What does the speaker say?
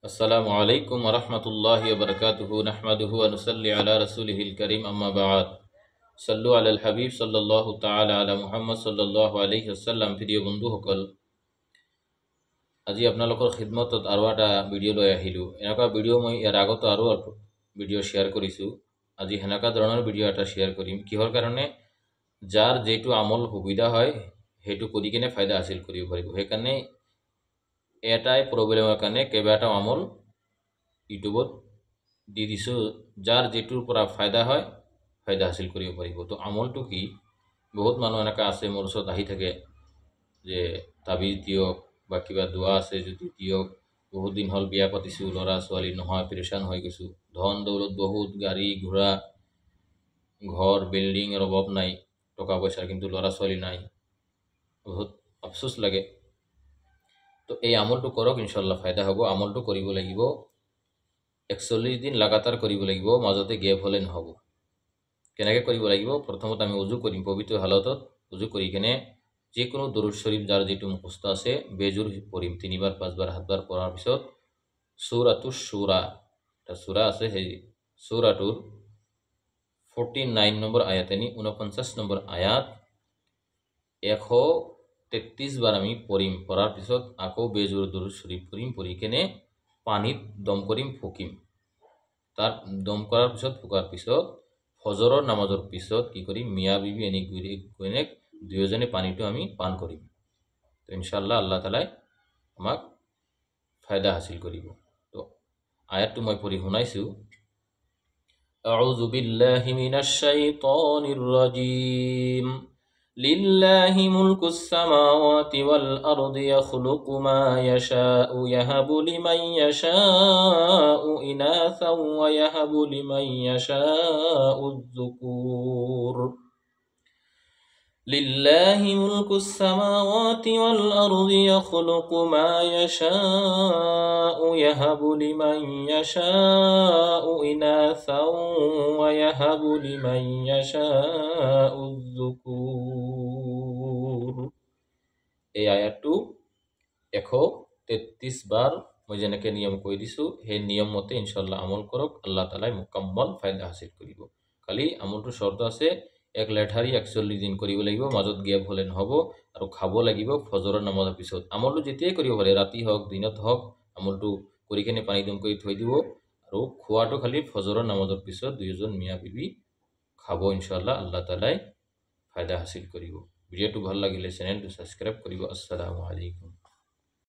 আসসালামু আলাইকুম ওয়া রাহমাতুল্লাহি ওয়া বারাকাতুহু নাহমাদুহু ওয়া নুসাল্লি আলা রাসূলিহিল কারীম আম্মা বা'দ সাল্লু আলাল হাবিব সাল্লাল্লাহু তাআলা আলা মুহাম্মদ সাল্লাল্লাহু আলাইহি ওয়াসাল্লাম। প্রিয় বন্ধুসকল, আজি আপোনালোকৰ খিদমতত আৰু এটা ভিডিঅ' লৈ আহিলোঁ। এনেকুৱা ভিডিঅ' মই ইয়াৰ আগতো আৰু ভিডিঅ' শ্বেয়াৰ কৰিছোঁ। আজি সেনেকুৱা ধৰণৰ ভিডিঅ' এটা শ্বেয়াৰ কৰিম। কিহৰ কাৰণে? যাৰ যেইটো আমল সুবিধা হয় সেইটো কৰি কিনে ফায়দা হাসিল কৰিব পাৰিব। সেইকাৰণে এটাই প্ৰব্লেমৰ কাৰণে কেইবাটা আমল ইউটিউবত দি দিছোঁ। যাৰ যেটোৰ পৰা ফায়দা হয় ফায়দা হাসিল কৰিব পাৰিব। তো আমলটো কি? বহুত মানুহ এনেকুৱা আছে মোৰ ওচৰত আহি থাকে যে তাবিজ দিয়ক বা কিবা দোৱা আছে যদি দিয়ক, বহুত দিন হ'ল বিয়া পাতিছোঁ, ল'ৰা ছোৱালী নহয়, পেৰেচান হৈ গৈছোঁ, ধন দৌলত বহুত, গাড়ী ঘোঁৰা, ঘৰ বিল্ডিংৰ অভাৱ নাই, টকা পইচাৰ কিন্তু ল'ৰা ছোৱালী নাই, বহুত আফচোচ লাগে। তো এই আমলটো কৰক, ইনশাল্লাহ ফায়দা হ'ব। আমলটো কৰিব লাগিব 41 দিন লাগাতাৰ কৰিব লাগিব, মাজতে গেপ হ'লে নহ'ব। কেনেকৈ কৰিব লাগিব? প্ৰথমত আমি উজু কৰিম, পবিত্ৰ হালতত উজু কৰি কিনে যিকোনো দৰুদ শৰীফ যাৰ যিটো মুখস্থ আছে বেজুৰ পঢ়িম, 3 বাৰ 5 বাৰ 7 বাৰ পঢ়াৰ পিছত সূৰাতুশ শুৰা, এটা সূৰা আছে, সেই সূৰাটোৰ 49 নম্বৰ আয়াত, 49 নম্বৰ আয়াত 133 বাৰ আমি পঢ়িম। পঢ়াৰ পিছত আকৌ বেজুৰ দৰুদ শৰীফ পঢ়িম, পঢ়ি কেনে পানীত দম কৰিম, ফুকিম। তাৰ দম কৰাৰ পিছত ফুকাৰ পিছত ফজৰৰ নামাজৰ পিছত কি কৰিম, মিয়া বিবি এনে গইনেক দুয়োজনে পানীটো আমি পান কৰিম। তো ইনশাআল্লাহ আল্লাহ তাআলাই আমাক ফায়দা হাসিল কৰিব। তো আয়াতটো মই পঢ়ি শুনাইছোঁ। আউযু বিল্লাহি মিনাশ শাইতানির রাজীম। لله ملك السماوات والأرض يخلق ما يشاء يهب لمن يشاء إناثا ويهب لمن يشاء الذكور. لله ملك السماوات والأرض يخلق ما يشاء يهب لمن يشاء إناثا ويهب لمن يشاء الذكور. এই আয়াতটো 133 বাৰ মই যেনেকৈ নিয়ম কৈ দিছোঁ সেই নিয়ম মতে ইনশাআল্লাহ আমল কৰক, আল্লাহ তাআলাই মুকাম্মল ফায়দা হাসিল কৰিব। খালি আমলটোৰ শৰ্ত আছে, এক লেঠাৰি 41 দিন কৰিব লাগিব, মাজত গেপ হ'লে নহ'ব, আৰু খাব লাগিব ফজৰৰ নামাজৰ পিছত। আমলটো যেতিয়াই কৰিব পাৰে, ৰাতি হওক দিনত হওক, আমলটো কৰি কিনে পানী দম কৰি থৈ দিব, আৰু খোৱাটো খালি ফজৰৰ নামাজৰ পিছত দুয়োজন মিয়া বিবি খাব। ইনশাআল্লাহ আল্লাহ তাআলাই ফায়দা হাসিল কৰিব। ভিডিঅ'টো ভাল লাগিলে চেনেলটো সাবস্ক্ৰাইব কৰিব। আসসালামু আলাইকুম।